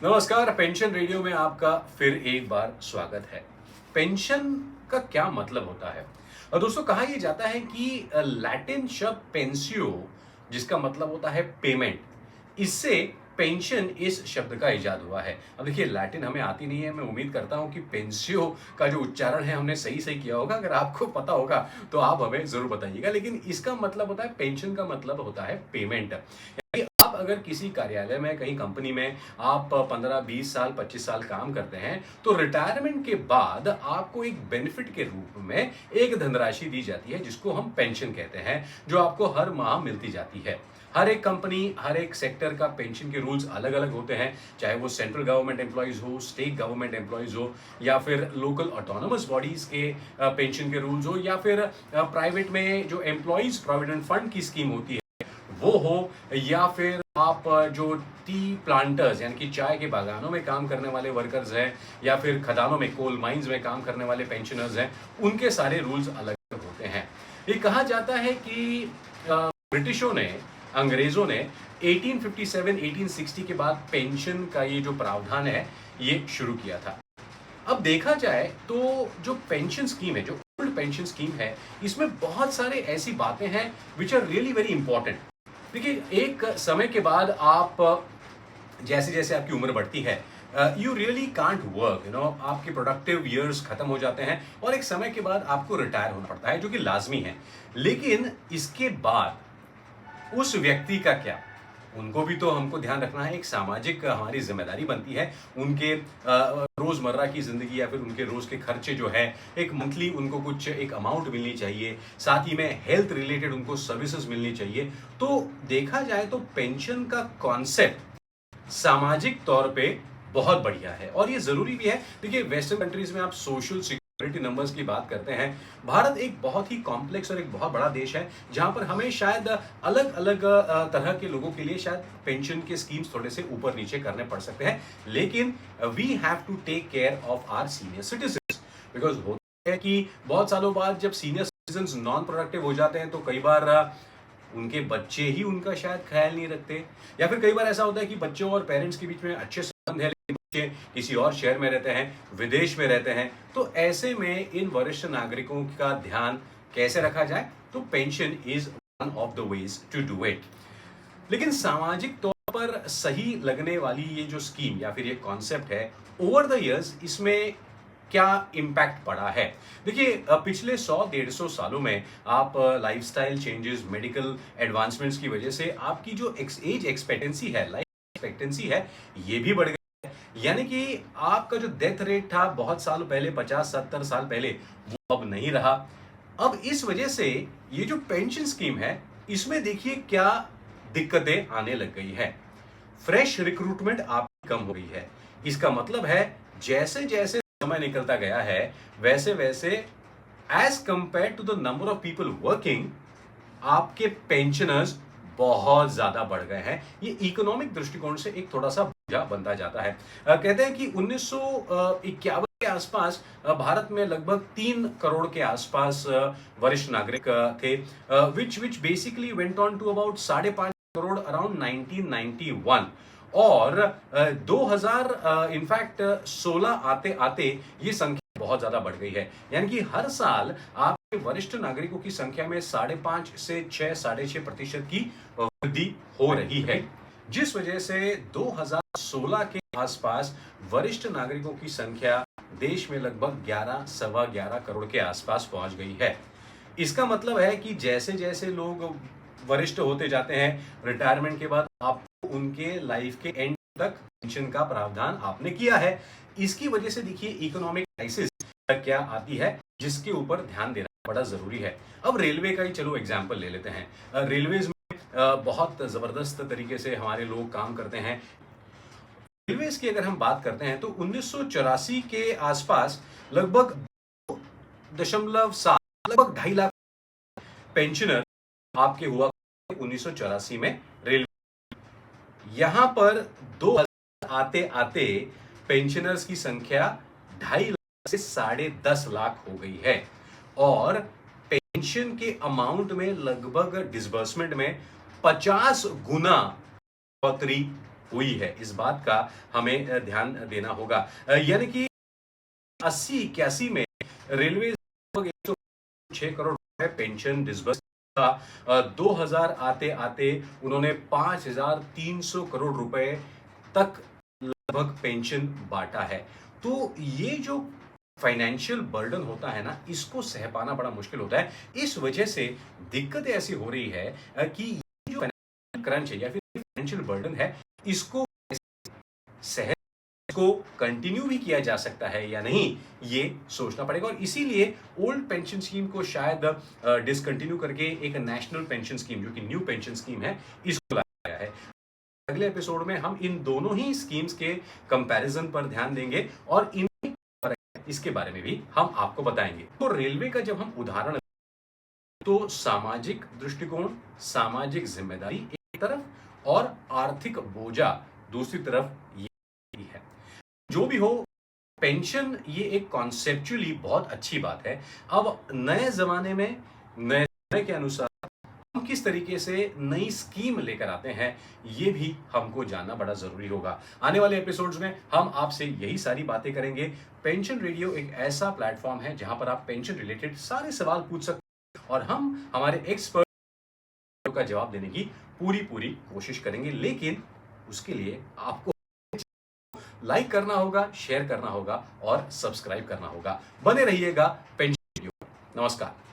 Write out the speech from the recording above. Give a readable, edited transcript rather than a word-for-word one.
नमस्कार। Pension radio में आपका फिर एक बार स्वागत है। पेंशन का क्या मतलब होता है? और दोस्तों, कहा यह जाता है कि लैटिन शब्द पेंसियो, जिसका मतलब होता है पेमेंट, इससे पेंशन इस शब्द का इजाद हुआ है। अब देखिए, लैटिन हमें आती नहीं है। मैं उम्मीद करता हूं कि पेंसियो का जो उच्चारण है हमने सही सही किया होगा। अगर आपको पता होगा तो आप हमें जरूर बताइएगा। लेकिन इसका मतलब होता है, पेंशन का मतलब होता है पेमेंट। आप अगर किसी कार्यालय में, कहीं कंपनी में आप 15, 20 साल, 25 साल काम करते हैं, तो रिटायरमेंट के बाद आपको एक बेनिफिट के रूप में एक धनराशि दी जाती है, जिसको हम पेंशन कहते हैं, जो आपको हर माह मिलती जाती है। हर एक कंपनी, हर एक सेक्टर का पेंशन के रूल्स अलग अलग होते हैं, चाहे वो सेंट्रल गवर्नमेंट एम्प्लॉइज हो, स्टेट गवर्नमेंट एम्प्लॉइज हो, या फिर लोकल ऑटोनोमस बॉडीज के पेंशन के रूल्स हो, या फिर प्राइवेट में जो एम्प्लॉइज प्रोविडेंट फंड की स्कीम होती है वो हो, या फिर आप जो टी प्लांटर्स यानी कि चाय के बागानों में काम करने वाले वर्कर्स हैं, या फिर खदानों में, कोल माइंस में काम करने वाले पेंशनर्स हैं, उनके सारे रूल्स अलग अलग होते हैं। ये कहा जाता है कि ब्रिटिशों ने, अंग्रेजों ने 1857 1860 के बाद पेंशन का ये जो प्रावधान है ये शुरू किया था। अब देखा जाए तो जो पेंशन स्कीम है, जो ओल्ड पेंशन स्कीम है, इसमें बहुत सारे ऐसी बातें हैं which are really very important. देखिए, एक समय के बाद आप, जैसे जैसे आपकी उम्र बढ़ती है, यू रियली कांट वर्क, आपके प्रोडक्टिव ईयर्स खत्म हो जाते हैं और एक समय के बाद आपको रिटायर होना पड़ता है, जो कि लाजमी है। लेकिन इसके बाद उस व्यक्ति का क्या? उनको भी तो हमको ध्यान रखना है। एक सामाजिक हमारी जिम्मेदारी बनती है। उनके रोजमर्रा की जिंदगी या फिर उनके रोज के खर्चे जो है, एक मंथली उनको कुछ एक अमाउंट मिलनी चाहिए। साथ ही में हेल्थ रिलेटेड उनको सर्विसेज मिलनी चाहिए। तो देखा जाए तो पेंशन का कॉन्सेप्ट सामाजिक तौर पे बहुत बढ़िया है और ये जरूरी भी है। देखिए, वेस्टर्न कंट्रीज में आप सोशल सिक्योरिटी नंबर्स की बात करते हैं। भारत एक बहुत ही कॉम्प्लेक्स और एक बहुत बड़ा देश है, जहां पर हमें शायद अलग अलग तरह के लोगों के लिए शायद पेंशन के स्कीम्स थोड़े से ऊपर नीचे करने पड़ सकते हैं। लेकिन we have to take care of our senior citizen, because होता है कि बहुत सालों बाद जब सीनियर सिटीजन नॉन प्रोडक्टिव हो जाते हैं, तो कई बार उनके बच्चे ही उनका शायद ख्याल नहीं रखते, या फिर कई बार ऐसा होता है कि बच्चों और पेरेंट्स के बीच में अच्छे संबंध है, लेकिन बच्चे किसी और शहर में रहते हैं, विदेश में रहते हैं। तो ऐसे में इन वरिष्ठ नागरिकों का ध्यान कैसे रखा जाए? तो pension is one of the ways to do it. लेकिन सामाजिक तौर पर सही लगने वाली ये जो स्कीम या फिर ये कॉन्सेप्ट है, ओवर द इयर्स इसमें क्या इम्पैक्ट पड़ा है? देखिए, पिछले 100-150 सालों में आप लाइफस्टाइल चेंजेस, मेडिकल एडवांसमेंट्स की वजह से आपकी जो एज एक्सपेक्टेंसी है, लाइफ एक्सपेक्टेंसी है, ये भी बढ़ गई है। यानी कि आपका जो डेथ रेट था बहुत साल पहले, 50-70 साल पहले, वो अब नहीं रहा। अब इस वजह से ये जो पेंशन स्कीम है, इसमें देखिए क्या दिक्कतें आने लग गई है। फ्रेश रिक्रूटमेंट आपकी कम हो गई है। इसका मतलब है, जैसे जैसे समय निकलता गया है, वैसे वैसे as compare to the number of people working, आपके पेंशनर्स बहुत ज्यादा बढ़ गए हैं। ये इकोनॉमिक दृष्टिकोण से एक थोड़ा सा बोझा बनता जाता है। कहते हैं कि 1951 के आसपास भारत में लगभग 3 करोड़ के आसपास वरिष्ठ नागरिक थे, which basically went on to about 5.5 crore around 1991। और 2000 इनफैक्ट 16 आते आते ये संख्या बहुत ज्यादा बढ़ गई है। यानी कि हर साल आपके वरिष्ठ नागरिकों की संख्या में 5.5 से 6, 6.5% की वृद्धि हो रही है, जिस वजह से 2016 के आसपास वरिष्ठ नागरिकों की संख्या देश में लगभग 11, सवा 11 करोड़ के आसपास पहुंच गई है। इसका मतलब है कि जैसे जैसे लोग वरिष्ठ होते जाते हैं, रिटायरमेंट के बाद आपको उनके लाइफ के एंड तक पेंशन का प्रावधान आपने किया है। इसकी वजह से देखिए इकोनॉमिक क्राइसिस क्या आती है, जिसके ऊपर ध्यान देना बड़ा जरूरी है। अब रेलवे का ही चलो एग्जांपल ले लेते हैं। रेलवेज में बहुत जबरदस्त तरीके से हमारे लोग काम करते हैं। रेलवेज की अगर हम बात करते हैं तो 1984 के आसपास लगभग 2.7, लगभग 2.5 लाख पेंशनर आपके हुआ 1984 में रेलवे। यहां पर 2000 आते आते पेंशनर्स की संख्या 2.5 लाख से 10.5 लाख हो गई है, और पेंशन के अमाउंट में लगभग डिसबर्समेंट में 50 गुना बढ़ोतरी हुई है, इस बात का हमें ध्यान देना होगा। यानी कि 80-81 में रेलवे लगभग 106 करोड़ रुपए पेंशन डिसबर्स था। 2000 आते-आते उन्होंने 5300 करोड़ रुपए तक लगभग पेंशन बाँटा है। तो ये जो फाइनेंशियल बर्डन होता है ना, इसको सह पाना बड़ा मुश्किल होता है। इस वजह से दिक्कतें ऐसी हो रही है कि ये जो फाइनेंशियल क्रंच है या फिर फाइनेंशियल बर्डन है, इसको सह को कंटिन्यू भी किया जा सकता है या नहीं, ये सोचना पड़ेगा। और इसीलिए ओल्ड पेंशन स्कीम को शायद डिसकंटिन्यू करके एक नेशनल पेंशन स्कीम, जो कि न्यू पेंशन स्कीम है, इसको लाया गया है। अगले एपिसोड में हम इन दोनों ही स्कीम्स के कंपैरिजन पर ध्यान देंगे और इसके बारे में भी हम आपको बताएंगे। तो रेलवे का जब हम उदाहरण, तो सामाजिक दृष्टिकोण, सामाजिक जिम्मेदारी एक तरफ और आर्थिक बोझा दूसरी तरफ ये है। जो भी हो, पेंशन ये एक कॉन्सेप्चुअली बहुत अच्छी बात है। अब नए जमाने में नए समय के अनुसार हम किस तरीके से नई स्कीम लेकर आते हैं, ये भी हमको जानना बड़ा ज़रूरी होगा। आने वाले एपिसोड्स में हम आपसे यही सारी बातें करेंगे। पेंशन रेडियो एक ऐसा प्लेटफ़ॉर्म है जहाँ पर आप पेंशन रिलेटेड सारे सवाल पूछ सकते हैं और हम हमारे एक्सपर्ट का जवाब देने की पूरी कोशिश करेंगे। लेकिन उसके लिए आपको लाइक करना होगा, शेयर करना होगा और सब्सक्राइब करना होगा। बने रहिएगा पेंशन रेडियो। नमस्कार।